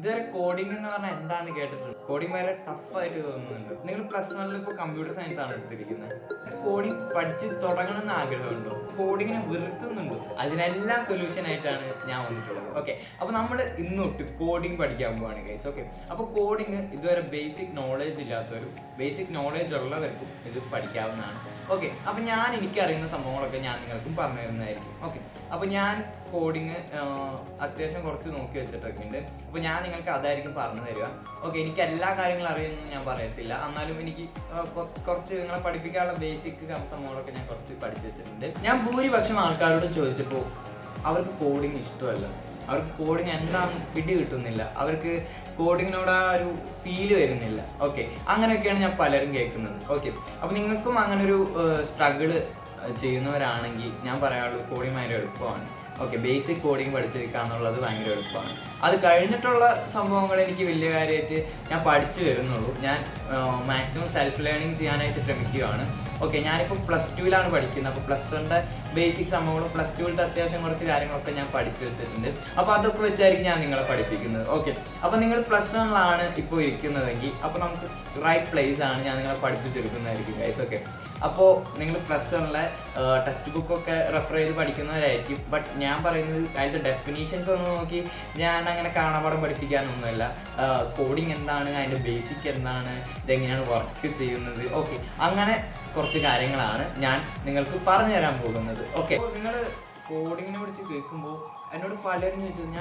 ഇതുവരെ കോഡിംഗ് എന്ന് പറഞ്ഞാൽ എന്താന്ന് കേട്ടിട്ടുണ്ട്. കോഡിംഗ് വളരെ ടഫായിട്ട് തോന്നുന്നുണ്ട്. നിങ്ങൾ +1 ഇപ്പോൾ കമ്പ്യൂട്ടർ സയൻസ് ആണ് എടുത്തിരിക്കുന്നത്. കോഡിംഗ് പഠിച്ച് തുടങ്ങണമെന്ന് ആഗ്രഹമുണ്ടോ? കോഡിങ്ങിനെ വെറുക്കുന്നുണ്ടോ? അതിനെല്ലാം സൊല്യൂഷൻ ആയിട്ടാണ് ഞാൻ വന്നിട്ടുള്ളത്. ഓക്കെ, അപ്പോൾ നമ്മൾ ഇന്ന് തൊട്ട് കോഡിംഗ് പഠിക്കാൻ പോവാണ് ഗൈസ്. ഓക്കെ, അപ്പോൾ കോഡിങ് ഇതുവരെ ബേസിക് നോളേജ് ഇല്ലാത്തവരും ബേസിക് നോളേജ് ഉള്ളവർക്കും ഇത് പഠിക്കാവുന്നതാണ്. ഓക്കെ, അപ്പോൾ എനിക്കറിയുന്ന സംഭവങ്ങളൊക്കെ ഞാൻ നിങ്ങൾക്കും പറഞ്ഞു തരുന്നതായിരിക്കും. ഓക്കെ, അപ്പോൾ ഞാൻ കോഡിങ് അത്യാവശ്യം കുറച്ച് നോക്കി വെച്ചിട്ടൊക്കെ ഉണ്ട്. അപ്പോൾ ഞാൻ നിങ്ങൾക്ക് അതായിരിക്കും പറഞ്ഞു തരിക. ഓക്കെ, എനിക്ക് എല്ലാ കാര്യങ്ങളും അറിയുമെന്ന് ഞാൻ പറയത്തില്ല, എന്നാലും എനിക്ക് കുറച്ച് നിങ്ങളെ പഠിപ്പിക്കാനുള്ള ബേസിക് സംഭവങ്ങളൊക്കെ ഞാൻ കുറച്ച് പഠിച്ചു വെച്ചിട്ടുണ്ട്. ഞാൻ ഭൂരിപക്ഷം ആൾക്കാരോട് ചോദിച്ചപ്പോൾ അവർക്ക് കോഡിങ് ഇഷ്ടമല്ല. അവർക്ക് കോഡിങ് എന്താണെന്ന് പിടി കിട്ടുന്നില്ല. അവർക്ക് കോഡിങ്ങിനോട് ആ ഒരു ഫീല് വരുന്നില്ല. ഓക്കെ, അങ്ങനെയൊക്കെയാണ് ഞാൻ പലരും കേൾക്കുന്നത്. ഓക്കെ, അപ്പോൾ നിങ്ങൾക്കും അങ്ങനൊരു സ്ട്രഗിള് ചെയ്യുന്നവരാണെങ്കിൽ ഞാൻ പറയാനുള്ളത് കോഡിങ് ഭയങ്കര എളുപ്പമാണ്. ഓക്കെ, ബേസിക് കോഡിങ് പഠിച്ചിരിക്കുക എന്നുള്ളത് ഭയങ്കര എളുപ്പമാണ്. അത് കഴിഞ്ഞിട്ടുള്ള സംഭവങ്ങൾ എനിക്ക് വലിയ കാര്യമായിട്ട് ഞാൻ പഠിച്ചു വരുന്നുള്ളൂ. ഞാൻ മാക്സിമം സെൽഫ് ലേണിംഗ് ചെയ്യാനായിട്ട് ശ്രമിക്കുകയാണ്. ഓക്കെ, ഞാനിപ്പോൾ +2ലാണ് പഠിക്കുന്നത്. അപ്പോൾ +1ൻ്റെ ബേസിക് സംഭവങ്ങളും +2ത്തെ അത്യാവശ്യം കുറച്ച് കാര്യങ്ങളൊക്കെ ഞാൻ പഠിച്ചു വെച്ചിട്ടുണ്ട്. അപ്പോൾ അതൊക്കെ വെച്ചായിരിക്കും ഞാൻ നിങ്ങളെ പഠിപ്പിക്കുന്നത്. ഓക്കെ, അപ്പോൾ നിങ്ങൾ +1ലാണ് ഇപ്പോൾ ഇരിക്കുന്നതെങ്കിൽ അപ്പോൾ നമുക്ക് റൈറ്റ് പ്ലേസ് ആണ്. ഞാൻ നിങ്ങളെ പഠിപ്പിച്ചെടുക്കുന്നതായിരിക്കും ഗൈസ്. ഓക്കെ, അപ്പോൾ നിങ്ങൾ +1ലെ ടെക്സ്റ്റ് ബുക്കൊക്കെ റെഫർ ചെയ്ത് പഠിക്കുന്നവരായിരിക്കും. ബട്ട് ഞാൻ പറയുന്നത് അതിൻ്റെ ഡെഫിനീഷൻസ് ഒന്ന് നോക്കി ഞാൻ അങ്ങനെ കാണാപാഠം പഠിപ്പിക്കാനൊന്നുമല്ല. കോഡിങ് എന്താണ്, അതിൻ്റെ ബേസിക് എന്താണ്, ഇതെങ്ങനെയാണ് വർക്ക് ചെയ്യുന്നത്, ഓക്കെ, അങ്ങനെ കുറച്ച് കാര്യങ്ങളാണ് ഞാൻ നിങ്ങൾക്ക് പറഞ്ഞു തരാൻ പോകുന്നത്. ഓക്കെ, അപ്പോൾ നിങ്ങൾ കോഡിങ്ങിനെ കുറിച്ച് കേൾക്കുമ്പോൾ എന്നോട് പലരും ചോദിച്ചത്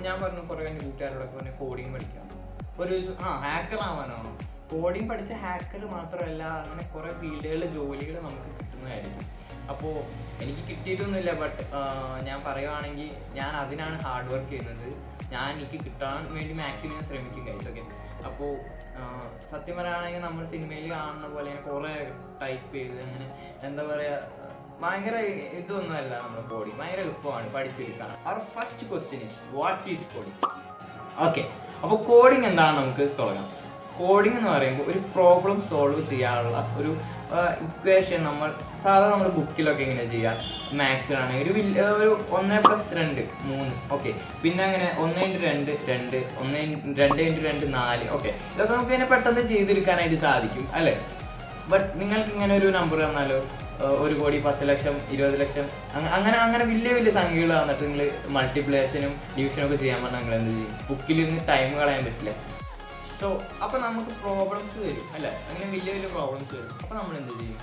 ഞാൻ പറഞ്ഞു കുറേ എൻ്റെ കൂട്ടുകാരോടൊക്കെ പറഞ്ഞു കോഡിങ് പഠിക്കണം. ഒരു ഹാക്കർ ആവാനാണോ? കോഡിങ് പഠിച്ച ഹാക്കർ മാത്രമല്ല, അങ്ങനെ കുറേ ഫീൽഡുകളിലെ ജോലികൾ നമുക്ക് കിട്ടുന്നതായിരിക്കും. അപ്പോൾ എനിക്ക് കിട്ടിയിട്ടൊന്നുമില്ല. ബട്ട് ഞാൻ പറയുവാണെങ്കിൽ ഞാൻ അതിനാണ് ഹാർഡ് വർക്ക് ചെയ്യുന്നത്. എനിക്ക് കിട്ടാൻ വേണ്ടി മാക്സിമം ശ്രമിക്കും ഗൈസ്. ഓക്കെ, അപ്പോൾ സത്യം പറയുകയാണെങ്കിൽ നമ്മൾ സിനിമയിൽ കാണുന്ന പോലെ കുറേ ടൈപ്പ് ചെയ്ത് അങ്ങനെ എന്താ പറയുക, ഭയങ്കര ഇതൊന്നുമല്ല. നമ്മൾ കോഡിങ് ഭയങ്കര എളുപ്പമാണ് പഠിച്ചെടുക്കാൻ. അവർ first question is what is coding? Okay, അപ്പോൾ കോഡിങ് എന്താണെന്ന് നമുക്ക് തുടങ്ങാം. കോഡിംഗ് എന്ന് പറയുമ്പോൾ ഒരു പ്രോബ്ലം സോൾവ് ചെയ്യാനുള്ള ഒരു ഇക്വേഷൻ നമ്മൾ ബുക്കിലൊക്കെ ഇങ്ങനെ ചെയ്യാം. മാത്സിലാണെങ്കിൽ ഒരു 1+2 3. ഓക്കെ, പിന്നെ അങ്ങനെ 1x2 2, 2x2 4. ഓക്കെ, ഇതൊക്കെ നമുക്ക് ഇങ്ങനെ പെട്ടെന്ന് ചെയ്തെടുക്കാനായിട്ട് സാധിക്കും അല്ലേ? ബട്ട് നിങ്ങൾക്ക് ഇങ്ങനെ ഒരു നമ്പർ തന്നാലോ, 1 കോടി 10 ലക്ഷം 20 ലക്ഷം അങ്ങനെ വലിയ വലിയ സംഖ്യകൾ തന്നിട്ട് നിങ്ങൾ മൾട്ടിപ്ലിക്കേഷനും ഡിവിഷനും ഒക്കെ ചെയ്യാൻ പറഞ്ഞാൽ നിങ്ങൾ എന്ത് ചെയ്യും? ബുക്കിലിരുന്ന് ടൈം കളയാൻ പറ്റില്ല. സോ അപ്പോൾ നമുക്ക് പ്രോബ്ലംസ് വരും അല്ലേ? അങ്ങനെ വലിയ വലിയ പ്രോബ്ലംസ് വരും. അപ്പോൾ നമ്മൾ എന്ത് ചെയ്യും?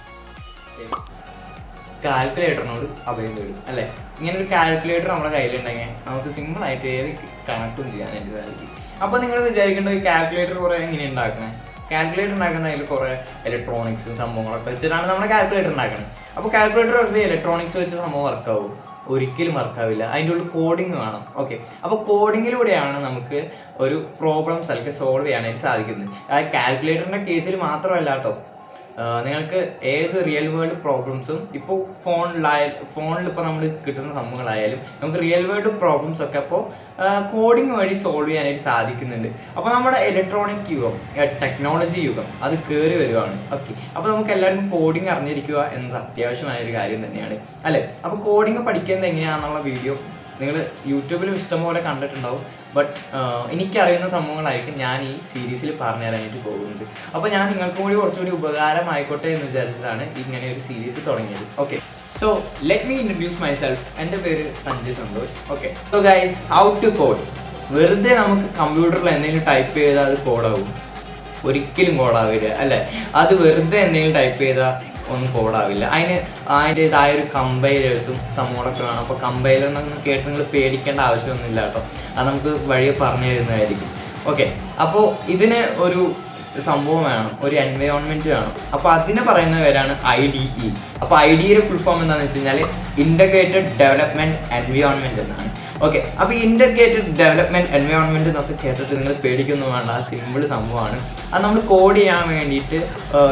കാൽക്കുലേറ്ററിനോട് അഭയം തേടും അല്ലേ? ഇങ്ങനെ ഒരു കാൽക്കുലേറ്റർ നമ്മുടെ കയ്യിലുണ്ടെങ്കിൽ നമുക്ക് സിമ്പിളായിട്ട് ഏത് കണക്റ്റും ചെയ്യാനായിട്ട് സാധിക്കും. അപ്പോൾ നിങ്ങൾ വിചാരിക്കേണ്ട ഈ കാൽക്കുലേറ്റർ കുറേ എങ്ങനെ ഉണ്ടാക്കണേ? കാൽക്കുലേറ്റർ ഉണ്ടാക്കുന്നതിൽ കുറേ ഇലക്ട്രോണിക്സും സംഭവങ്ങളൊക്കെ വെച്ചിട്ടാണ് നമ്മുടെ കാൽക്കുലേറ്റർ ഉണ്ടാക്കുന്നത്. അപ്പോൾ കാൽക്കുലേറ്റർ വെറുതെ ഇലക്ട്രോണിക്സ് വെച്ച് സംഭവം വർക്കാവും? ഒരിക്കലും വർക്കാവില്ല. അതിൻ്റെ ഉള്ളിൽ കോഡിങ് വേണം. ഓക്കെ, അപ്പോൾ കോഡിങ്ങിലൂടെയാണ് നമുക്ക് ഒരു പ്രോബ്ലംസ് സോൾവ് ചെയ്യാനായിട്ട് സാധിക്കുന്നത്. ആ കാൽക്കുലേറ്ററിൻ്റെ കേസിൽ മാത്രമല്ല കേട്ടോ, നിങ്ങൾക്ക് ഏത് റിയൽ വേൾഡ് പ്രോബ്ലംസും ഇപ്പോൾ ഫോണിൽ ഇപ്പോൾ നമ്മൾ കിട്ടുന്ന സംഭവങ്ങളായാലും നമുക്ക് റിയൽ വേൾഡ് പ്രോബ്ലംസ് ഒക്കെ അപ്പോൾ കോഡിങ് വഴി സോൾവ് ചെയ്യാനായിട്ട് സാധിക്കുന്നുണ്ട്. അപ്പോൾ നമ്മുടെ ഇലക്ട്രോണിക് യുഗം, ടെക്നോളജി യുഗം അത് കയറി വരുവാണ്. ഓക്കെ, അപ്പോൾ നമുക്ക് എല്ലാവർക്കും കോഡിങ് അറിഞ്ഞിരിക്കുക എന്നത് അത്യാവശ്യമായൊരു കാര്യം തന്നെയാണ് അല്ലേ? അപ്പോൾ കോഡിങ് പഠിക്കുന്നത് എങ്ങനെയാണെന്നുള്ള വീഡിയോ നിങ്ങൾ യൂട്യൂബിലും ഇഷ്ടംപോലെ കണ്ടിട്ടുണ്ടാവും. ബട്ട് എനിക്കറിയുന്ന സംഭവങ്ങളായിരിക്കും ഞാൻ ഈ സീരീസിൽ പറഞ്ഞു തരാനായിട്ട് പോകുന്നത്. അപ്പോൾ ഞാൻ നിങ്ങൾക്കും കൂടി കുറച്ചുകൂടി ഉപകാരമായിക്കോട്ടെ എന്ന് വിചാരിച്ചിട്ടാണ് ഇങ്ങനെ ഒരു സീരീസ് തുടങ്ങിയത്. Okay, so let me introduce myself. എൻ്റെ പേര് Sanjay Santhosh. Okay, so guys, how to code. വെറുതെ നമുക്ക് കമ്പ്യൂട്ടറിൽ എന്തെങ്കിലും ടൈപ്പ് ചെയ്താൽ അത് കോഡാവും? ഒരിക്കലും കോഡാവില്ല അല്ലേ? അത് വെറുതെ എന്തെങ്കിലും ടൈപ്പ് ചെയ്താൽ ഒന്നും കോഡാവില്ല. അതിൻ്റെതായ ഒരു കമ്പൈലേഴ്സും സംഭവങ്ങളൊക്കെ വേണം. അപ്പോൾ കമ്പൈലർ എന്നൊന്നും കേട്ട് നിങ്ങൾ പേടിക്കേണ്ട ആവശ്യമൊന്നുമില്ല കേട്ടോ, അത് നമുക്ക് വഴിയെ പറഞ്ഞു തരുന്നതായിരിക്കും. ഓക്കെ, അപ്പോൾ ഇതിന് ഒരു സംഭവം വേണം, ഒരു എൻവയോൺമെൻറ്റ് വേണം. അപ്പോൾ അതിനെ പറയുന്ന പേരാണ് IDE. അപ്പോൾ IDEയുടെ ഫുൾ ഫോം എന്താണെന്ന് വെച്ച് കഴിഞ്ഞാൽ ഇൻ്റഗ്രേറ്റഡ് ഡെവലപ്മെൻറ്റ് എൻവയോൺമെൻറ്റ് എന്നാണ്. ഓക്കെ, അപ്പോൾ ഇൻ്റഗ്രേറ്റഡ് ഡെവലപ്മെൻറ്റ് എൻവയോൺമെൻറ്റ് എന്നൊക്കെ കേട്ടിട്ട് നിങ്ങൾ പേടിക്കൊന്നും വേണ്ട, സിമ്പിൾ സംഭവമാണ്. അത് നമ്മൾ കോഡ് ചെയ്യാൻ വേണ്ടിയിട്ട്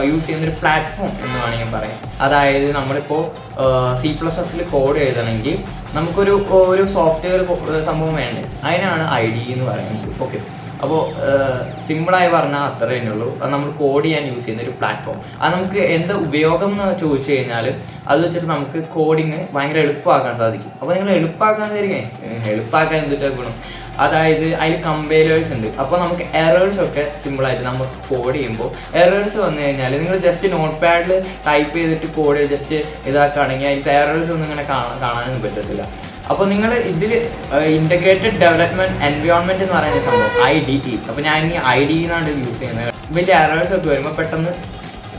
യൂസ് ചെയ്യുന്നൊരു പ്ലാറ്റ്ഫോം എന്ന് വേണമെങ്കിൽ പറയാം. അതായത് നമ്മളിപ്പോൾ C++ൽ കോഡ് എഴുതണമെങ്കിൽ നമുക്കൊരു സോഫ്റ്റ്വെയർ സംഭവം വേണ്ടേ, അതിനാണ് IDE എന്ന് പറയുന്നത്. ഓക്കെ, അപ്പോൾ സിമ്പിളായി പറഞ്ഞാൽ അത്ര തന്നെ ഉള്ളൂ. അത് നമ്മൾ കോഡ് ചെയ്യാൻ യൂസ് ചെയ്യുന്ന ഒരു പ്ലാറ്റ്ഫോം. അത് നമുക്ക് എന്ത് ഉപയോഗം എന്ന് ചോദിച്ചു കഴിഞ്ഞാൽ അത് വെച്ചിട്ട് നമുക്ക് കോഡിങ് ഭയങ്കര എളുപ്പമാക്കാൻ സാധിക്കും. അപ്പോൾ നിങ്ങൾ എളുപ്പമാക്കാൻ എന്തിട്ടാ ഗുണം? അതായത് അതിൽ കമ്പൈലേഴ്സ് ഉണ്ട്. അപ്പോൾ നമുക്ക് എറേഴ്സ് ഒക്കെ സിമ്പിളായിട്ട് നമുക്ക് കോഡ് ചെയ്യുമ്പോൾ എറേഴ്സ് വന്നു കഴിഞ്ഞാൽ നിങ്ങൾ ജസ്റ്റ് നോട്ട് പാഡിൽ ടൈപ്പ് ചെയ്തിട്ട് കോഡ് ജസ്റ്റ് ഇതാക്കുകയാണെങ്കിൽ അതിൻ്റെ എറേഴ്സ് ഒന്നും ഇങ്ങനെ കാണാനൊന്നും പറ്റത്തില്ല. അപ്പോൾ നിങ്ങൾ ഇതിൽ ഇൻ്റഗ്രേറ്റഡ് ഡെവലപ്മെൻറ്റ് എൻവയോൺമെൻറ്റ് എന്ന് പറയുന്ന സംഭവം IDE, അപ്പോൾ ഞാൻ ഈ IDE എന്നാണ് യൂസ് ചെയ്യുന്നത്. വലിയ എറേഴ്സ് ഒക്കെ വരുമ്പോൾ പെട്ടെന്ന്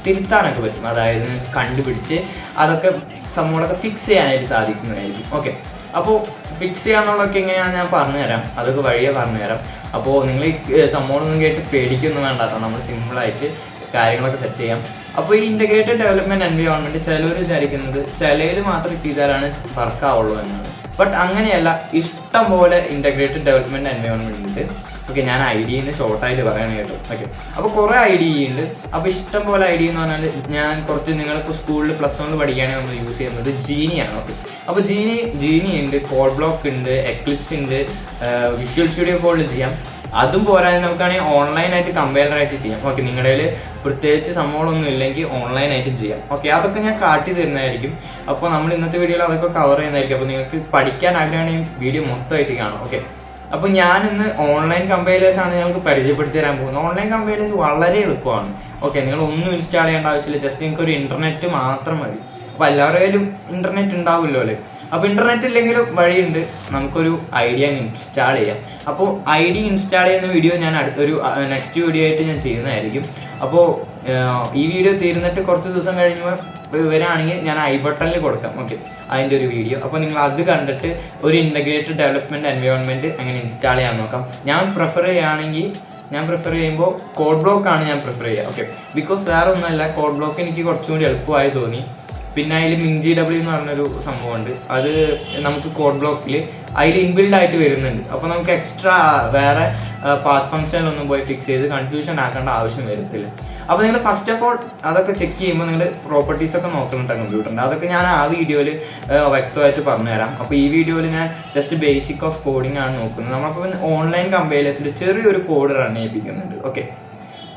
തിരുത്താനൊക്കെ പറ്റും, അതായത് കണ്ടുപിടിച്ച് അതൊക്കെ സംഭവങ്ങളൊക്കെ ഫിക്സ് ചെയ്യാനായിട്ട് സാധിക്കുന്നതായിരിക്കും. ഓക്കെ, അപ്പോൾ ഫിക്സ് ചെയ്യാന്നുള്ളതൊക്കെ എങ്ങനെയാണെന്ന് ഞാൻ പറഞ്ഞുതരാം, അതൊക്കെ വഴിയെ പറഞ്ഞുതരാം. അപ്പോൾ നിങ്ങൾ ഈ സംഭവമൊന്നും കേട്ട് പേടിക്കൊന്നും വേണ്ടാട്ടോ, നമ്മൾ സിമ്പിളായിട്ട് കാര്യങ്ങളൊക്കെ സെറ്റ് ചെയ്യാം. അപ്പോൾ ഈ ഇൻ്റഗ്രേറ്റഡ് ഡെവലപ്മെൻറ്റ് എൻവയോൺമെൻറ്റ് ചിലർ വിചാരിക്കുന്നത് ചിലയിൽ മാത്രം ചെയ്താലാണ് വർക്കാവുള്ളൂ എന്നാണ്. ബട്ട് അങ്ങനെയല്ല, ഇഷ്ടം പോലെ ഇൻ്റഗ്രേറ്റഡ് ഡെവലപ്മെൻറ്റ് എൻവയോൺമെൻറ്റ് ഉണ്ട്. ഓക്കെ, ഞാൻ IDE ഷോർട്ടായിട്ട് പറയണേ കേട്ടോ. ഓക്കെ, അപ്പോൾ കുറേ IDE ഉണ്ട്. അപ്പോൾ ഇഷ്ടം പോലെ IDE എന്ന് പറഞ്ഞാൽ ഞാൻ കുറച്ച് നിങ്ങളിപ്പോൾ സ്കൂളിൽ +1 പഠിക്കുകയാണെങ്കിൽ നമ്മൾ യൂസ് ചെയ്യുന്നത് ജീനിയാണ്. ഓക്കെ, അപ്പോൾ ജീനി ഉണ്ട്, കോഡ് ബ്ലോക്ക് ഉണ്ട്, എക്ലിപ്സ് ഉണ്ട്, വിഷ്വൽ സ്റ്റുഡിയോ കോഡിൽ ചെയ്യാം. അതും പോരാതെ നമുക്കാണെങ്കിൽ ഓൺലൈനായിട്ട് കമ്പൈലറായിട്ട് ചെയ്യാം. ഓക്കെ, നിങ്ങളുടെ കയ്യിൽ പ്രത്യേകിച്ച് സംഭവങ്ങളൊന്നും ഇല്ലെങ്കിൽ ഓൺലൈനായിട്ട് ചെയ്യാം. ഓക്കെ, അതൊക്കെ ഞാൻ കാട്ടി തരുന്നതായിരിക്കും. അപ്പോൾ നമ്മൾ ഇന്നത്തെ വീഡിയോയിൽ അതൊക്കെ കവർ ചെയ്യുന്നതായിരിക്കും. അപ്പോൾ നിങ്ങൾക്ക് പഠിക്കാൻ ആഗ്രഹമാണെങ്കിൽ വീഡിയോ മൊത്തമായിട്ട് കാണാം. ഓക്കെ, അപ്പോൾ ഞാനിന്ന് ഓൺലൈൻ കമ്പൈലേഴ്സാണ് ഞങ്ങൾക്ക് പരിചയപ്പെടുത്തി തരാൻ പോകുന്നത്. ഓൺലൈൻ കമ്പൈലേഴ്സ് വളരെ എളുപ്പമാണ്. ഓക്കെ, നിങ്ങൾ ഒന്നും ഇൻസ്റ്റാൾ ചെയ്യേണ്ട ആവശ്യമില്ല, ജസ്റ്റ് നിങ്ങൾക്ക് ഒരു ഇൻ്റർനെറ്റ് മാത്രം മതി. അപ്പോൾ എല്ലാവരുടെ കയ്യിലും ഇൻ്റർനെറ്റ് ഉണ്ടാവുമല്ലോ അല്ലേ. അപ്പോൾ ഇൻ്റർനെറ്റ് ഇല്ലെങ്കിലും വഴിയുണ്ട്, നമുക്കൊരു ഐഡിയ ഇൻസ്റ്റാൾ ചെയ്യാം. അപ്പോൾ ID ഇൻസ്റ്റാൾ ചെയ്യുന്ന വീഡിയോ ഞാൻ അടുത്തൊരു നെക്സ്റ്റ് വീഡിയോ ആയിട്ട് ഞാൻ ചെയ്യുന്നതായിരിക്കും. അപ്പോൾ ഈ വീഡിയോ തീർന്നിട്ട് കുറച്ച് ദിവസം കഴിയുമ്പോൾ വരാണെങ്കിൽ ഞാൻ I ബട്ടണിൽ കൊടുക്കാം. ഓക്കെ, അതിൻ്റെ ഒരു വീഡിയോ. അപ്പോൾ നിങ്ങൾ അത് കണ്ടിട്ട് ഒരു ഇൻ്റഗ്രേറ്റഡ് ഡെവലപ്മെൻറ്റ് എൻവയോൺമെൻറ്റ് അങ്ങനെ ഇൻസ്റ്റാൾ ചെയ്യാൻ നോക്കാം. ഞാൻ പ്രിഫർ ചെയ്യുമ്പോൾ കോഡ് ബ്ലോക്കാണ് ഞാൻ പ്രിഫർ ചെയ്യുക. ഓക്കെ, ബിക്കോസ് വേറെ ഒന്നുമല്ല, കോഡ് ബ്ലോക്ക് എനിക്ക് കുറച്ചും കൂടി എളുപ്പമായി തോന്നി. പിന്നെ അതിൽ MinGW എന്ന് പറഞ്ഞൊരു സംഭവമുണ്ട്, അത് നമുക്ക് കോഡ് ബ്ലോക്കിൽ അതിൽ ഇൻബിൽഡ് ആയിട്ട് വരുന്നുണ്ട്. അപ്പോൾ നമുക്ക് എക്സ്ട്രാ വേറെ പാത്ത് ഫംഗ്ഷനിലൊന്നും പോയി ഫിക്സ് ചെയ്ത് കൺഫ്യൂഷൻ ആക്കേണ്ട ആവശ്യം വരത്തില്ല. അപ്പോൾ നിങ്ങൾ ഫസ്റ്റ് ഓഫ് ഓൾ അതൊക്കെ ചെക്ക് ചെയ്യുമ്പോൾ നിങ്ങൾ പ്രോപ്പർട്ടീസൊക്കെ നോക്കുന്നുണ്ട് കമ്പ്യൂട്ടറിൻ്റെ, അതൊക്കെ ഞാൻ ആ വീഡിയോയിൽ വ്യക്തമായിട്ട് പറഞ്ഞുതരാം. അപ്പോൾ ഈ വീഡിയോയിൽ ഞാൻ ജസ്റ്റ് ബേസിക് ഓഫ് കോഡിംഗ് ആണ് നോക്കുന്നത്. നമ്മളിപ്പോൾ ഓൺലൈൻ കമ്പൈലേഴ്സിൽ ചെറിയൊരു കോഡ് റൺ ചെയ്യിപ്പിക്കുന്നുണ്ട്. ഓക്കെ,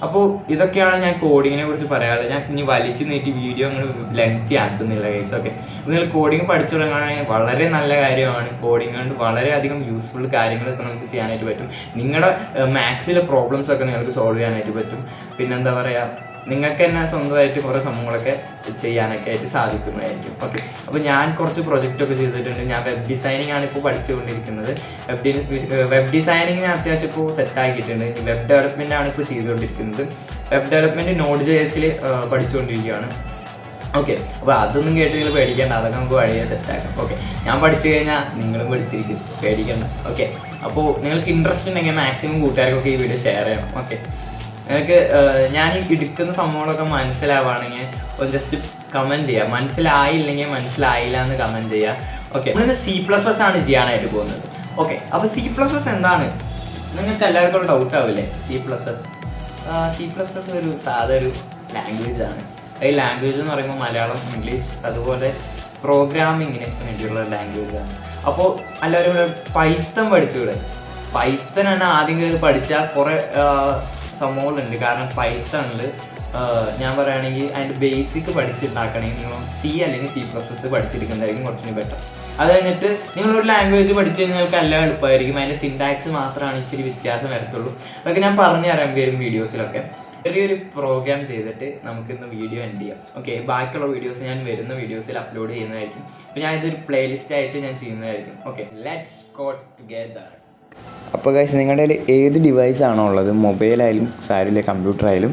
അപ്പോൾ ഇതൊക്കെയാണ് ഞാൻ കോഡിങ്ങിനെ കുറിച്ച് പറയാനുള്ളത്. ഞാൻ ഇനി വലിച്ചു നീട്ടി വീഡിയോ നിങ്ങൾ ലെങ്തി ആക്കുന്നില്ല ഗൈസ്. ഓക്കെ, നിങ്ങൾ കോഡിങ് പഠിച്ചു തുടങ്ങുകയാണെങ്കിൽ വളരെ നല്ല കാര്യമാണ്. കോഡിങ് കൊണ്ട് വളരെയധികം യൂസ്ഫുൾ കാര്യങ്ങളൊക്കെ നമുക്ക് ചെയ്യാനായിട്ട് പറ്റും. നിങ്ങളുടെ മാത്സിലെ പ്രോബ്ലംസ് ഒക്കെ നിങ്ങൾക്ക് സോൾവ് ചെയ്യാനായിട്ട് പറ്റും. പിന്നെന്താ പറയുക, നിങ്ങൾക്ക് തന്നെ സ്വന്തമായിട്ട് കുറേ സംഭവങ്ങളൊക്കെ ചെയ്യാനൊക്കെ ആയിട്ട് സാധിക്കുന്നതായിരിക്കും. ഓക്കെ, അപ്പോൾ ഞാൻ കുറച്ച് പ്രൊജക്റ്റൊക്കെ ചെയ്തിട്ടുണ്ട്. ഞാൻ വെബ് ഡിസൈനിങ് ആണ് ഇപ്പോൾ പഠിച്ചുകൊണ്ടിരിക്കുന്നത്. വെബ് ഡിസൈനിങ് ഞാൻ അത്യാവശ്യം ഇപ്പോൾ സെറ്റാക്കിയിട്ടുണ്ട്. വെബ് ഡെവലപ്മെൻ്റ് ആണ് ഇപ്പോൾ ചെയ്തുകൊണ്ടിരിക്കുന്നത്. വെബ് ഡെവലപ്മെൻറ്റ് Node.js പഠിച്ചുകൊണ്ടിരിക്കുകയാണ്. ഓക്കെ, അപ്പോൾ അതൊന്നും കേട്ട് നിങ്ങൾ പേടിക്കേണ്ട, അതൊക്കെ നമുക്ക് വഴിയെ സെറ്റാക്കാം. ഓക്കെ, ഞാൻ പഠിച്ചു കഴിഞ്ഞാൽ നിങ്ങളും പഠിച്ചിരിക്കും, പേടിക്കേണ്ട. ഓക്കെ, അപ്പോൾ നിങ്ങൾക്ക് ഇൻട്രസ്റ്റ് ഉണ്ടെങ്കിൽ മാക്സിമം കൂട്ടുകാർക്കൊക്കെ ഈ വീഡിയോ ഷെയർ ചെയ്യണം. ഓക്കെ, നിങ്ങൾക്ക് ഞാൻ ഈ എടുക്കുന്ന സംഭവങ്ങളൊക്കെ മനസ്സിലാവുകയാണെങ്കിൽ ഒന്ന് ജസ്റ്റ് കമൻറ്റ് ചെയ്യുക. മനസ്സിലായില്ലെങ്കിൽ മനസ്സിലായില്ല എന്ന് കമൻറ്റ് ചെയ്യുക. ഓക്കെ, നമ്മളിന്ന് C++ ആണ് ചെയ്യാനായിട്ട് പോകുന്നത്. ഓക്കെ, അപ്പോൾ C++ എന്താണ് നിങ്ങൾക്ക് എല്ലാവർക്കും ഒരു ഡൗട്ട് ആവില്ലേ? C++ ഒരു സാധാ ലാംഗ്വേജ് ആണ്. ഈ ലാംഗ്വേജ് എന്ന് പറയുമ്പോൾ മലയാളം, ഇംഗ്ലീഷ്, അതുപോലെ പ്രോഗ്രാമിങ്ങിന് വേണ്ടിയുള്ള ലാംഗ്വേജ് ആണ്. അപ്പോൾ എല്ലാവരും പൈത്തൺ പഠിച്ചുകൂടെ? പൈത്തൺ തന്നെ ആദ്യം കയറി പഠിച്ചാൽ കുറേ സംഭവങ്ങളുണ്ട്. കാരണം പൈത്തണിൽ ഞാൻ പറയുകയാണെങ്കിൽ അതിൻ്റെ ബേസിക് പഠിച്ചിട്ടുണ്ടാക്കണമെങ്കിൽ നിങ്ങൾ C അല്ലെങ്കിൽ C++ പഠിച്ചിരിക്കുന്നതായിരിക്കും കുറച്ചുകൂടി ബെറ്റർ. അത് കഴിഞ്ഞിട്ട് നിങ്ങളൊരു ലാംഗ്വേജ് പഠിച്ചു കഴിഞ്ഞാൽ നിങ്ങൾക്ക് എല്ലാം എളുപ്പമായിരിക്കും. അതിൻ്റെ സിൻടാക്സ് മാത്രമാണ് ഇച്ചിരി വ്യത്യാസം വരത്തുള്ളൂ. അതൊക്കെ ഞാൻ പറഞ്ഞു തരാം വരും വീഡിയോസിലൊക്കെ. ചെറിയൊരു പ്രോഗ്രാം ചെയ്തിട്ട് നമുക്കിന്ന് വീഡിയോ എൻഡ് ചെയ്യാം. ഓക്കെ, ബാക്കിയുള്ള വീഡിയോസ് ഞാൻ വരുന്ന വീഡിയോസിൽ അപ്ലോഡ് ചെയ്യുന്നതായിരിക്കും. അപ്പോൾ ഞാൻ ഇതൊരു പ്ലേലിസ്റ്റ് ആയിട്ട് ഞാൻ ചെയ്യുന്നതായിരിക്കും. Okay, let's go together. അപ്പോൾ ഗൈസ്, നിങ്ങളുടെ കയ്യിൽ ഏത് ഡിവൈസാണോ ഉള്ളത്, മൊബൈലായാലും സാരിയിലെ കമ്പ്യൂട്ടറായാലും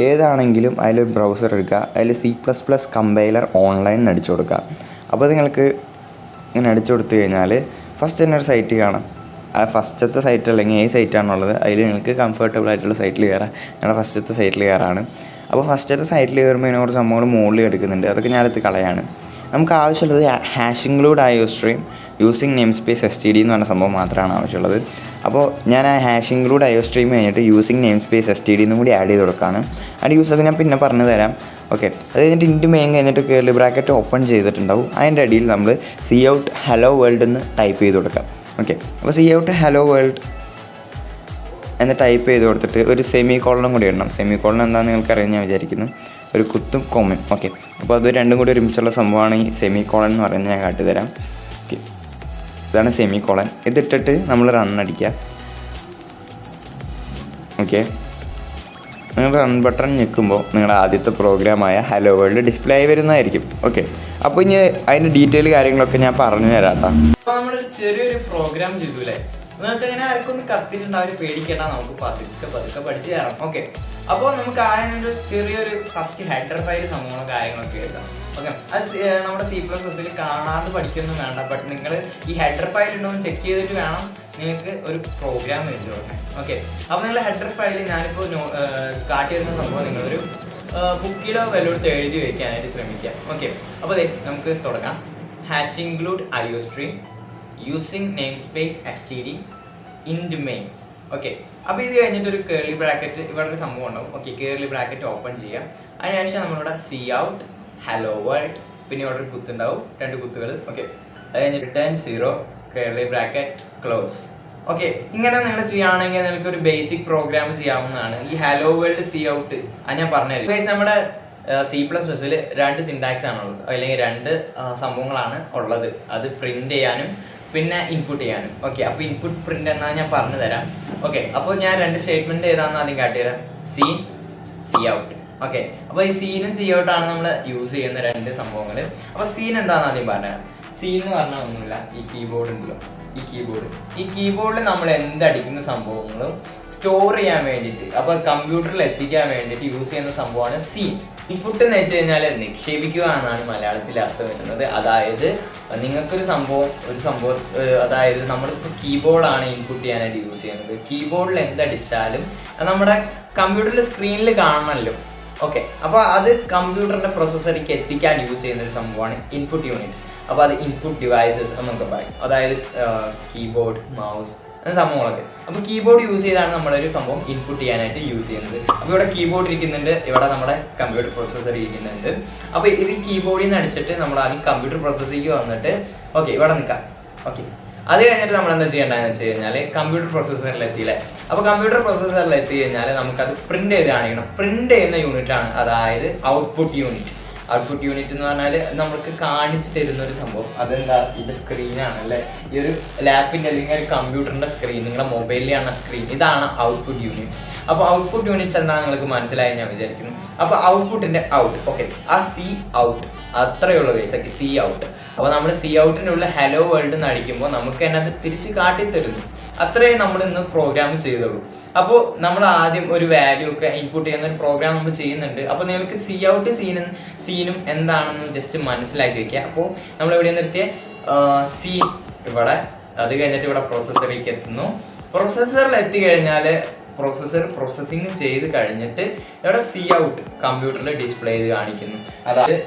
ഏതാണെങ്കിലും അതിലൊരു ബ്രൗസർ എടുക്കുക, അതിൽ C++ കമ്പൈലർ ഓൺലൈൻ അടിച്ചു കൊടുക്കുക. അപ്പോൾ നിങ്ങൾക്ക് ഇങ്ങനെ അടിച്ചു കൊടുത്തു കഴിഞ്ഞാൽ ഫസ്റ്റ് തന്നെ ഒരു സൈറ്റ് കാണാം. ആ ഫസ്റ്റത്തെ സൈറ്റ് അല്ലെങ്കിൽ ഏത് സൈറ്റാണുള്ളത് അതിൽ നിങ്ങൾക്ക് കംഫർട്ടബിൾ ആയിട്ടുള്ള സൈറ്റിൽ കയറാം. ഞങ്ങളുടെ ഫസ്റ്റത്തെ സൈറ്റിൽ കയറാണ്. അപ്പോൾ ഫസ്റ്റത്തെ സൈറ്റിൽ കയറുമ്പോൾ ഇതിനോട് സംഭവങ്ങൾ മുകളിൽ എടുക്കുന്നുണ്ട്, അതൊക്കെ ഞാൻ എടുത്ത് കളയാണ്. നമുക്ക് ആവശ്യമുള്ളത് #include IOStream using name space STD എന്ന് പറഞ്ഞ സംഭവം മാത്രമാണ് ആവശ്യമുള്ളത്. അപ്പോൾ ഞാൻ ആ #include IOStream കഴിഞ്ഞിട്ട് യൂസിങ് നെയിം സ്പേസ് STD എന്നും കൂടി ആഡ് ചെയ്ത് കൊടുക്കുകയാണ്. അത് യൂസ് അത് ഞാൻ പിന്നെ പറഞ്ഞു തരാം. ഓക്കെ, അത് കഴിഞ്ഞിട്ട് ഇൻറ്റു മെയിൻ കഴിഞ്ഞിട്ട് കേർലി ബ്രാക്കറ്റ് ഓപ്പൺ ചെയ്തിട്ടുണ്ടാവും. അതിൻ്റെ അടിയിൽ നമ്മൾ cout hello world എന്ന് ടൈപ്പ് ചെയ്ത് കൊടുക്കാം. ഓക്കെ, അപ്പോൾ cout hello world എന്ന് ടൈപ്പ് ചെയ്ത് കൊടുത്തിട്ട് ഒരു സെമി കോളനും കൂടി ഇടണം. സെമി കോളൻ എന്താണെന്ന് നിങ്ങൾക്കറിയാൻ ഞാൻ വിചാരിക്കുന്നു, ഒരു കുത്തും കോമൻ. ഓക്കെ, അപ്പോൾ അത് രണ്ടും കൂടി ഒരുമിച്ചുള്ള സംഭവമാണ് ഈ സെമി കോളൻ എന്ന് പറയുന്നത്. ഞാൻ കാട്ടിത്തരാം. ഓക്കെ, ഇതാണ് സെമിക്കോളൻ. ഇതിട്ടിട്ട് നമ്മൾ റൺ അടിക്കുക. ഓക്കെ, നിങ്ങൾ റൺ ബട്ടൺ ഞെക്കുമ്പോൾ നിങ്ങളുടെ ആദ്യത്തെ പ്രോഗ്രാമായ ഹലോ വേൾഡ് ഡിസ്പ്ലേ ആയി വരുന്നതായിരിക്കും. ഓക്കെ, അപ്പോൾ ഇനി അതിൻ്റെ ഡീറ്റെയിൽ കാര്യങ്ങളൊക്കെ ഞാൻ പറഞ്ഞു തരാം കേട്ടോ. അപ്പോൾ നമ്മൾ ചെറിയൊരു പ്രോഗ്രാം ചെയ്തു അല്ലേ, എന്നിട്ട് ഇങ്ങനെ ആർക്കൊന്ന് കത്തിട്ടുണ്ടാവും, പേടിക്കേണ്ട, നമുക്ക് പതുക്കെ പതുക്കെ പഠിച്ചു തരാം. ഓക്കെ, അപ്പോൾ നമുക്ക് ആദ്യം ഒരു ചെറിയൊരു ഫസ്റ്റ് ഹെഡർ ഫയൽ സംഭവങ്ങളും കാര്യങ്ങളൊക്കെ എഴുതാം. ഓക്കെ, അത് നമ്മുടെ C++ൽ കാണാതെ പഠിക്കൊന്നും വേണ്ട. ബട്ട് നിങ്ങൾ ഈ ഹെഡർ ഫയൽ ഉണ്ടോ എന്ന് ചെക്ക് ചെയ്തിട്ട് വേണം നിങ്ങൾക്ക് ഒരു പ്രോഗ്രാം എഴുതി കൊടുക്കാൻ. ഓക്കെ, അപ്പോൾ നിങ്ങൾ ഹെഡർ ഫയൽ ഞാനിപ്പോൾ കാട്ടി വരുന്ന സംഭവം നിങ്ങളൊരു ബുക്കിലോ വല്ലയിടത്ത് എഴുതി വയ്ക്കാനായിട്ട് ശ്രമിക്കുക. ഓക്കെ, അപ്പോൾ അതെ നമുക്ക് തുടങ്ങാം. Hash include IOStream using name space std ഇൻഡ് മെയിൻ. ഓക്കെ, അപ്പോൾ ഇത് കഴിഞ്ഞിട്ട് ഒരു കേർലി ബ്രാക്കറ്റ് ഇവിടെ ഒരു സംഭവം ഉണ്ടാവും. ഓക്കെ, കേർലി ബ്രാക്കറ്റ് ഓപ്പൺ ചെയ്യാം. അതിനുശേഷം നമ്മളിവിടെ cout ഹലോ വേൾഡ്, പിന്നെ ഇവിടെ ഒരു കുത്തുണ്ടാവും, 2 കുത്തുകൾ. ഓക്കെ, അത് കഴിഞ്ഞ് return 0 curly bracket close. Okay, ഇങ്ങനെ നിങ്ങൾ ചെയ്യുകയാണെങ്കിൽ നിങ്ങൾക്ക് ഒരു ബേസിക് പ്രോഗ്രാം ചെയ്യാവുന്നതാണ്. ഈ ഹലോ വേൾഡ് cout അത് ഞാൻ പറഞ്ഞുതരും. നമ്മുടെ C++ൽ 2 സിൻടാക്സ് ആണുള്ളത്, അല്ലെങ്കിൽ 2 സംഭവങ്ങളാണ് ഉള്ളത്. അത് പ്രിന്റ് ചെയ്യാനും പിന്നെ ഇൻപുട്ട് ചെയ്യാനും. ഓക്കെ, അപ്പോൾ ഇൻപുട്ട് പ്രിന്റ് എന്നാ ഞാൻ പറഞ്ഞു തരാം. ഓക്കെ, അപ്പോൾ ഞാൻ 2 സ്റ്റേറ്റ്മെന്റ് ഏതാണെന്ന് ആദ്യം കാട്ടിത്തരാം. Scene cout. ഓക്കെ, അപ്പോൾ ഈ സീനും cout ആണ് നമ്മൾ യൂസ് ചെയ്യുന്ന 2 സംഭവങ്ങൾ. അപ്പോൾ സീൻ എന്താണെന്ന് ആദ്യം പറഞ്ഞുതരാം. സീൻ എന്ന് പറഞ്ഞാൽ ഒന്നുമില്ല, ഈ കീബോർഡ് ഉണ്ടല്ലോ, ഈ കീബോർഡിൽ നമ്മൾ എന്തടിക്കുന്ന സംഭവങ്ങളും സ്റ്റോർ ചെയ്യാൻ വേണ്ടിയിട്ട്, അപ്പോൾ കമ്പ്യൂട്ടറിൽ എത്തിക്കാൻ വേണ്ടിയിട്ട് യൂസ് ചെയ്യുന്ന സംഭവമാണ് സീൻ. ഇൻപുട്ട് എന്ന് വെച്ച് കഴിഞ്ഞാൽ നിക്ഷേപിക്കുക എന്നാണ് മലയാളത്തിൽ അർത്ഥം വരുന്നത്. അതായത് നിങ്ങൾക്കൊരു സംഭവം അതായത് നമ്മളിപ്പോൾ കീബോർഡാണ് ഇൻപുട്ട് ചെയ്യാനായിട്ട് യൂസ് ചെയ്യുന്നത്. കീബോർഡിൽ എന്തടിച്ചാലും നമ്മുടെ കമ്പ്യൂട്ടറിൽ സ്ക്രീനിൽ കാണണമല്ലോ. ഓക്കെ, അപ്പോൾ അത് കമ്പ്യൂട്ടറിൻ്റെ പ്രൊസസ്സറിലേക്ക് എത്തിക്കാൻ യൂസ് ചെയ്യുന്ന ഒരു സംഭവമാണ് ഇൻപുട്ട് യൂണിറ്റ്സ്. അപ്പോൾ അത് ഇൻപുട്ട് ഡിവൈസസ് എന്നൊക്കെ പറയും. അതായത് കീബോർഡ്, മൗസ് എന്ന സംഭവങ്ങളൊക്കെ. അപ്പോൾ കീബോർഡ് യൂസ് ചെയ്താണ് നമ്മളൊരു സംഭവം ഇൻപുട്ട് ചെയ്യാനായിട്ട് യൂസ് ചെയ്യുന്നത്. അപ്പോൾ ഇവിടെ കീബോർഡ് ഇരിക്കുന്നുണ്ട്, ഇവിടെ നമ്മുടെ കമ്പ്യൂട്ടർ പ്രൊസസ്സർ ഇരിക്കുന്നുണ്ട്. അപ്പോൾ ഇത് കീബോർഡിൽ നിന്ന് അടിച്ചിട്ട് നമ്മൾ ആദ്യം കമ്പ്യൂട്ടർ പ്രൊസസ്സറിലേക്ക് വന്നിട്ട് ഓക്കെ ഇവിടെ നിൽക്കാം. ഓക്കെ, അത് കഴിഞ്ഞിട്ട് നമ്മൾ എന്താ ചെയ്യേണ്ടതെന്ന് വെച്ച് കഴിഞ്ഞാൽ കമ്പ്യൂട്ടർ പ്രൊസസ്സറിൽ എത്തിയില്ലേ. അപ്പോൾ കമ്പ്യൂട്ടർ പ്രൊസസ്സറിൽ എത്തി കഴിഞ്ഞാൽ നമുക്കത് പ്രിന്റ് ചെയ്ത് കാണിക്കണം. പ്രിന്റ് ചെയ്യുന്ന യൂണിറ്റ് ആണ് അതായത് ഔട്ട്പുട്ട് യൂണിറ്റ്. ഔട്ട്പുട്ട് യൂണിറ്റ് എന്ന് പറഞ്ഞാൽ നമുക്ക് കാണിച്ചു തരുന്ന ഒരു സംഭവം. അതെന്താ, ഇത് സ്ക്രീനാണ് അല്ലേ, ഈ ഒരു ലാപ്പിൻ്റെ അല്ലെങ്കിൽ ഒരു കമ്പ്യൂട്ടറിൻ്റെ സ്ക്രീൻ, നിങ്ങളുടെ മൊബൈലിലാണ് സ്ക്രീൻ. ഇതാണ് ഔട്ട്പുട്ട് യൂണിറ്റ്സ്. അപ്പോൾ ഔട്ട്പുട്ട് യൂണിറ്റ്സ് എന്താണെന്ന് നിങ്ങൾക്ക് മനസ്സിലായി ഞാൻ വിചാരിക്കുന്നു. അപ്പോൾ ഔട്ട്പുട്ടിൻ്റെ ഔട്ട്, ഓക്കെ, ആ cout അത്രയേ ഉള്ളൂ ഗൈസ്. cout. അപ്പോൾ നമ്മൾ coutനുള്ള ഹലോ വേൾഡ് എന്ന് അടിക്കുമ്പോൾ നമുക്ക് തന്നെ അത് തിരിച്ച് കാട്ടിത്തരുന്നു. അത്രയും നമ്മൾ ഇന്ന് പ്രോഗ്രാം ചെയ്തുള്ളൂ. അപ്പോൾ നമ്മൾ ആദ്യം ഒരു വാല്യൂ ഒക്കെ ഇൻപുട്ട് ചെയ്യുന്ന ഒരു പ്രോഗ്രാം നമ്മൾ ചെയ്യുന്നുണ്ട്. അപ്പോൾ നിങ്ങൾക്ക് cout സീനും എന്താണെന്ന് ജസ്റ്റ് മനസ്സിലാക്കി വെക്കുക. അപ്പോൾ നമ്മൾ എവിടെ നിർത്തിയ സീൻ ഇവിടെ, അത് കഴിഞ്ഞിട്ട് ഇവിടെ പ്രോസസ്സറിലേക്ക് എത്തുന്നു. പ്രോസസ്സറിൽ എത്തിക്കഴിഞ്ഞാൽ പ്രോസസ്സർ പ്രോസസ്സിങ് ചെയ്ത് കഴിഞ്ഞിട്ട് ഇവിടെ cout കമ്പ്യൂട്ടറിൽ ഡിസ്പ്ലേ ചെയ്ത് കാണിക്കുന്നു.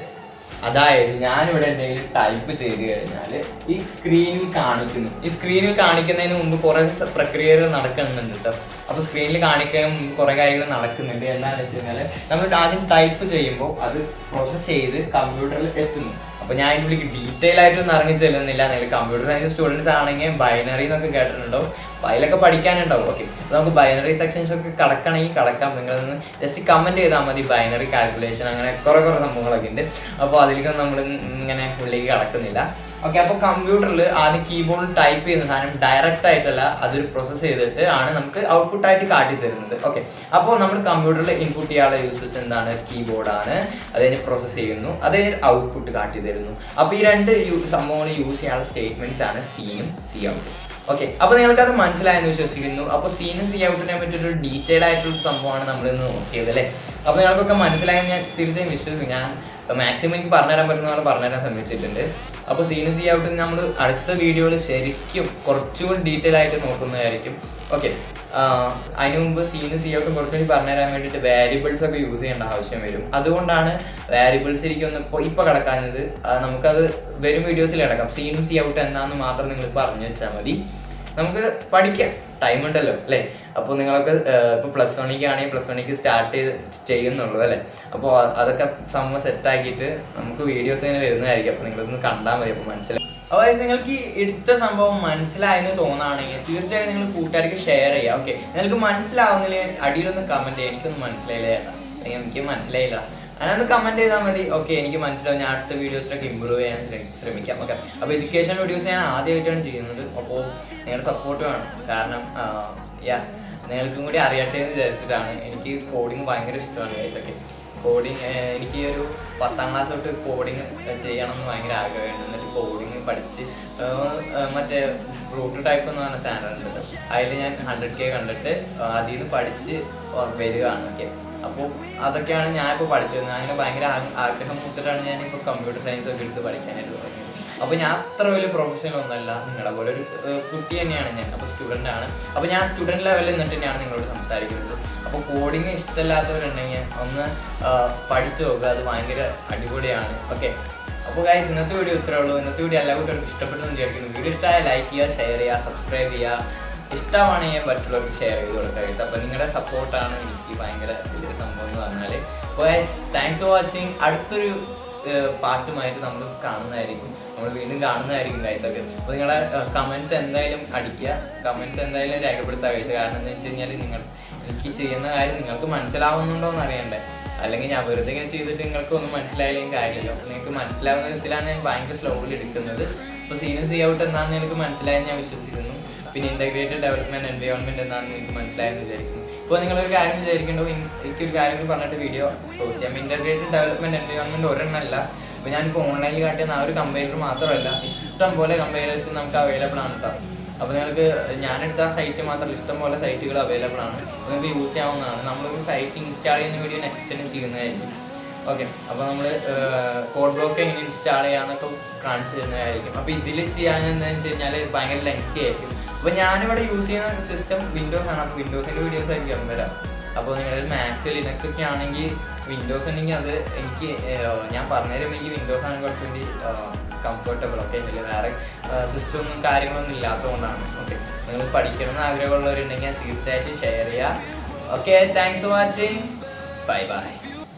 അതായത് ഞാനിവിടെ എന്തെങ്കിലും ടൈപ്പ് ചെയ്ത് കഴിഞ്ഞാൽ ഈ സ്ക്രീനിൽ കാണിക്കുന്നു. ഈ സ്ക്രീനിൽ കാണിക്കുന്നതിന് മുമ്പ് കുറേ പ്രക്രിയകൾ നടക്കുന്നുണ്ട് കേട്ടോ. അപ്പോൾ സ്ക്രീനിൽ കാണിക്കാൻ മുമ്പ് കുറേ കാര്യങ്ങൾ നടക്കുന്നുണ്ട്. എന്താണെന്ന് വെച്ച് കഴിഞ്ഞാൽ നമ്മൾ ആദ്യം ടൈപ്പ് ചെയ്യുമ്പോൾ അത് പ്രോസസ്സ് ചെയ്ത് കമ്പ്യൂട്ടറിൽ എത്തുന്നു. അപ്പോൾ ഞാൻ ഇതിലേക്ക് ഡീറ്റെയിൽ ആയിട്ടൊന്നും ഇറങ്ങി ചെല്ലുന്നില്ല. നിങ്ങൾ കമ്പ്യൂട്ടർ സയൻസ് സ്റ്റുഡൻസ് ആണെങ്കിൽ ബൈനറി എന്നൊക്കെ കേട്ടിട്ടുണ്ടാവും, അപ്പോൾ അതിലൊക്കെ പഠിക്കാനുണ്ടാവും. ഓക്കെ, അപ്പോൾ നമുക്ക് ബൈനറി സെക്ഷൻസ് ഒക്കെ കടക്കണമെങ്കിൽ കടക്കാം. നിങ്ങളൊന്ന് ജസ്റ്റ് കമൻറ്റ് ചെയ്താൽ മതി. ബൈനറി കാൽക്കുലേഷൻ അങ്ങനെ കുറേ സംഭവങ്ങളൊക്കെ ഉണ്ട്. അപ്പോൾ അതിലേക്കൊന്നും നമ്മൾ ഇങ്ങനെ ഉള്ളിലേക്ക് കടക്കുന്നില്ല. ഓക്കെ, അപ്പോൾ കമ്പ്യൂട്ടറിൽ ആദ്യം കീബോർഡിൽ ടൈപ്പ് ചെയ്യുന്ന സാധനം ഡയറക്റ്റ് ആയിട്ടല്ല, അതൊരു പ്രോസസ്സ് ചെയ്തിട്ട് ആണ് നമുക്ക് ഔട്ട്പുട്ടായിട്ട് കാട്ടി തരുന്നത്. ഓക്കെ, അപ്പോൾ നമ്മൾ കമ്പ്യൂട്ടറിൽ ഇൻപുട്ട് ചെയ്യാനുള്ള യൂസസ് എന്താണ്, കീബോർഡാണ്. അത് കഴിഞ്ഞ് പ്രോസസ്സ് ചെയ്യുന്നു, അത് കഴിഞ്ഞ് ഔട്ട്പുട്ട് കാട്ടി തരുന്നു. അപ്പോൾ ഈ 2 സംഭവങ്ങൾ യൂസ് ചെയ്യാനുള്ള സ്റ്റേറ്റ്മെന്റ്സ് ആണ് സീനും cout. ഓക്കെ, അപ്പോൾ നിങ്ങൾക്കത് മനസ്സിലായെന്ന് വിശ്വസിക്കുന്നു. അപ്പോൾ സീനും coutനെ പറ്റിയൊരു ഡീറ്റെയിൽ ആയിട്ടുള്ള സംഭവമാണ് നമ്മളിന്ന് നോക്കിയത് അല്ലേ. അപ്പോൾ നിങ്ങൾക്കൊക്കെ മനസ്സിലായെന്ന് ഞാൻ തീർച്ചയായും വിശ്വസിക്കുന്നു. ഞാൻ മാക്സിമം എനിക്ക് പറഞ്ഞുതരാൻ പറ്റുന്ന പോലെ പറഞ്ഞുതരാൻ ശ്രമിച്ചിട്ടുണ്ട്. അപ്പോൾ സീനും cout നമ്മൾ അടുത്ത വീഡിയോയിൽ ശരിക്കും കുറച്ചുകൂടി ഡീറ്റെയിൽ ആയിട്ട് നോക്കുന്നതായിരിക്കും. ഓക്കെ, അതിന് മുമ്പ് സീനും cout കുറച്ചുകൂടി പറഞ്ഞുതരാൻ വേണ്ടിയിട്ട് വാരിയബിൾസ് ഒക്കെ യൂസ് ചെയ്യേണ്ട ആവശ്യം വരും. അതുകൊണ്ടാണ് വാരിയബിൾസ് ഇരിക്കുന്ന ഇപ്പോൾ കിടക്കാഞ്ഞത്. നമുക്കത് വരും വീഡിയോസിൽ കിടക്കാം. സീനും cout എന്താണെന്ന് മാത്രം നിങ്ങൾ പറഞ്ഞു വെച്ചാൽ മതി. നമുക്ക് പഠിക്കാം, ടൈം ഉണ്ടല്ലോ അല്ലേ. അപ്പോൾ നിങ്ങളൊക്കെ ഇപ്പോൾ +1 ആണെങ്കിൽ +1 സ്റ്റാർട്ട് ചെയ്യുന്നുള്ളൂ അല്ലേ. അപ്പോൾ അതൊക്കെ സംഭവം സെറ്റാക്കിയിട്ട് നമുക്ക് വീഡിയോസ് ഇങ്ങനെ വരുന്നതായിരിക്കും. അപ്പോൾ നിങ്ങളൊന്ന് കണ്ടാൽ മതി, അപ്പോൾ മനസ്സിലായി. അപ്പോൾ നിങ്ങൾക്ക് ഈ എടുത്ത സംഭവം മനസ്സിലായെന്ന് തോന്നുകയാണെങ്കിൽ തീർച്ചയായും നിങ്ങൾ കൂട്ടുകാർക്ക് ഷെയർ ചെയ്യുക. ഓക്കെ, നിങ്ങൾക്ക് മനസ്സിലാവുന്നില്ല അടിയിലൊന്ന് കമൻറ്റ് ചെയ്യുക, എനിക്കൊന്നും മനസ്സിലായില്ല ചേട്ടാ, എനിക്ക് മനസ്സിലായില്ല അതിനൊന്ന് കമൻറ്റ് ചെയ്താൽ മതി. ഓക്കെ, എനിക്ക് മനസ്സിലാവും, ഞാൻ അടുത്ത വീഡിയോസിലൊക്കെ ഇമ്പ്രൂവ് ചെയ്യാൻ ശ്രമിക്കാം. ഓക്കെ, അപ്പോൾ എഡ്യൂക്കേഷൻ വീഡിയോസ് ഞാൻ ആദ്യമായിട്ടാണ് ചെയ്യുന്നത്. അപ്പോൾ നിങ്ങളുടെ സപ്പോർട്ട് വേണം. കാരണം നിങ്ങൾക്കും കൂടി അറിയട്ടെ എന്ന് വിചാരിച്ചിട്ടാണ്. എനിക്ക് കോഡിങ് ഭയങ്കര ഇഷ്ടമാണ് ഗൈസൊക്കെ. കോഡിങ് എനിക്ക് ഒരു 10ാം ക്ലാസ് തൊട്ട് കോഡിങ് ചെയ്യണം എന്ന് ഭയങ്കര ആഗ്രഹമുണ്ട്. എന്നിട്ട് കോഡിങ് പഠിച്ച് മറ്റേ റൂട്ട് ടൈപ്പ് എന്ന് പറഞ്ഞ സാധനം ഉണ്ട്, അതിൽ ഞാൻ 100K കണ്ടിട്ട് അതിൽ നിന്ന് പഠിച്ച് വരികയാണ്. ഓക്കെ, അപ്പോൾ അതൊക്കെയാണ് ഞാനിപ്പോൾ പഠിച്ചത്. ഞാൻ അങ്ങനെ ഭയങ്കര ആഗ്രഹം മുത്തിട്ടാണ് ഞാനിപ്പോൾ കമ്പ്യൂട്ടർ സയൻസ് ഒക്കെ എടുത്ത് പഠിക്കാനായിട്ട് തുടങ്ങിയത്. അപ്പോൾ ഞാൻ അത്ര വലിയ പ്രൊഫഷണൽ ഒന്നല്ല, നിങ്ങളെ പോലെ ഒരു കുട്ടി തന്നെയാണ് ഞാൻ. അപ്പോൾ സ്റ്റുഡൻ്റ് ആണ്. അപ്പോൾ ഞാൻ സ്റ്റുഡൻറ്റ് ലെവലിൽ നിന്നിട്ട് തന്നെയാണ് നിങ്ങളോട് സംസാരിക്കുന്നത്. അപ്പോൾ കോഡിങ് ഇഷ്ടമില്ലാത്തവരുണ്ടെങ്കിൽ ഒന്ന് പഠിച്ചു നോക്കുക, അത് ഭയങ്കര അടിപൊളിയാണ്. ഓക്കെ, അപ്പോൾ ഗൈസ് ഇന്നത്തെ വീഡിയോ ഇത്രേ ഉള്ളൂ. ഇന്നത്തെ വീഡിയോ എല്ലാ കുട്ടികൾക്കും ഇഷ്ടപ്പെട്ടെന്ന് വിചാരിക്കുന്നു. വീഡിയോ ഇഷ്ടമായ ലൈക്ക് ചെയ്യുക, ഷെയർ ചെയ്യുക, സബ്സ്ക്രൈബ് ചെയ്യുക. ഇഷ്ടമാണെങ്കിൽ മറ്റുള്ളവർക്ക് ഷെയർ ചെയ്ത് കൊടുക്കുക ഗൈസ്. അപ്പോൾ നിങ്ങളുടെ സപ്പോർട്ടാണ് എനിക്ക് ഭയങ്കര വലിയൊരു സംഭവം എന്ന് പറഞ്ഞാൽ. അപ്പോൾ ഗൈസ് താങ്ക്സ് ഫോർ വാച്ചിങ്. അടുത്തൊരു പാട്ടുമായിട്ട് നമ്മൾ കാണുന്നതായിരിക്കും, നമ്മൾ വീണ്ടും കാണുന്നതായിരിക്കും ഗൈസ്. ഒക്കെ അപ്പോൾ നിങ്ങളുടെ കമൻറ്റ്സ് എന്തായാലും അടിക്കുക, കമൻറ്റ്സ് എന്തായാലും രേഖപ്പെടുത്തുക ഗൈസ്. കാരണം എന്താ വെച്ച് കഴിഞ്ഞാൽ എനിക്ക് ചെയ്യുന്ന കാര്യം നിങ്ങൾക്ക് മനസ്സിലാവുന്നുണ്ടോ എന്ന് അറിയണ്ടേ. അല്ലെങ്കിൽ ഞാൻ വെറുതെ ഇങ്ങനെ ചെയ്തിട്ട് നിങ്ങൾക്ക് ഒന്നും മനസ്സിലായില്ലെങ്കിൽ കാര്യമില്ല. അപ്പോൾ നിങ്ങൾക്ക് മനസ്സിലാവുന്ന വിധത്തിലാണ് ഞാൻ ഭയങ്കര സ്ലോലി എടുക്കുന്നത്. അപ്പോൾ സീ ഔട്ട് എന്താണെന്ന് നിങ്ങൾക്ക് മനസ്സിലായെന്ന് ഞാൻ വിശ്വസിക്കുന്നു. പിന്നെ ഇൻ്റഗ്രേറ്റഡ് ഡെവലപ്മെൻറ്റ് എൻവയോൺമെൻറ്റ് എന്താണെന്ന് നിങ്ങൾക്ക് മനസ്സിലായെന്ന് വിചാരിക്കുന്നു. ഇപ്പോൾ നിങ്ങളൊരു കാര്യം വിചാരിക്കേണ്ടോ, എനിക്കൊരു കാര്യം പറഞ്ഞിട്ട് വീഡിയോ ക്ലോസ് ചെയ്യാം. ഇൻ്റഗ്രേറ്റഡ് ഡെവലപ്മെൻറ്റ് എൻവയോൺമെൻറ്റ് ഒരെണ്ണമല്ല. അപ്പോൾ ഞാനിപ്പോൾ ഓൺലൈനിൽ കാട്ടിയ ആ ഒരു കമ്പൈലർ മാത്രമല്ല, ഇഷ്ടം പോലെ കമ്പൈലേഴ്സ് നമുക്ക് അവൈലബിൾ ആണ് കേട്ടോ. അപ്പോൾ നിങ്ങൾക്ക് ഞാനെടുത്ത ആ സൈറ്റ് മാത്രമല്ല, ഇഷ്ടം പോലെ സൈറ്റുകൾ അവൈലബിൾ ആണ്, നിങ്ങൾക്ക് യൂസ് ചെയ്യാവുന്നതാണ്. നമ്മളൊരു സൈറ്റ് ഇൻസ്റ്റാൾ ചെയ്യുന്ന വീഡിയോ നെക്സ്റ്റ് തന്നെ ചെയ്യുന്നതായിരിക്കും. ഓക്കെ, അപ്പോൾ നമ്മൾ കോഡ് ബ്ലോക്ക് എങ്ങനെ ഇൻസ്റ്റാൾ ചെയ്യാമെന്നൊക്കെ കാണിച്ചു തരുന്നതായിരിക്കും. അപ്പോൾ ഇതിൽ ചെയ്യാൻ എന്താണെന്ന് വെച്ച് കഴിഞ്ഞാൽ ഭയങ്കര ലെങ്തി ആയിരിക്കും. അപ്പോൾ ഞാനിവിടെ യൂസ് ചെയ്യുന്ന സിസ്റ്റം വിൻഡോസ് ആണ്. അപ്പോൾ വിൻഡോസിൻ്റെ വീഡിയോസ് ആയിരിക്കും വരാം. അപ്പോൾ നിങ്ങളുടെ മാക് ലിനക്സ് ഒക്കെ ആണെങ്കിൽ വിൻഡോസ് ഉണ്ടെങ്കിൽ അത് എനിക്ക് ഞാൻ പറഞ്ഞുതരും. എനിക്ക് വിൻഡോസ് ആണ് കുറച്ചുകൂടി കംഫർട്ടബിൾ. ഓക്കെ, ഇതിൽ വേറെ സിസ്റ്റമൊന്നും കാര്യങ്ങളൊന്നും ഇല്ലാത്തതുകൊണ്ടാണ്. ഓക്കെ, നിങ്ങൾ പഠിക്കണമെന്ന് ആഗ്രഹമുള്ളവരുണ്ടെങ്കിൽ തീർച്ചയായിട്ടും ഷെയർ ചെയ്യുക. Okay, thanks for watching. Bye bye.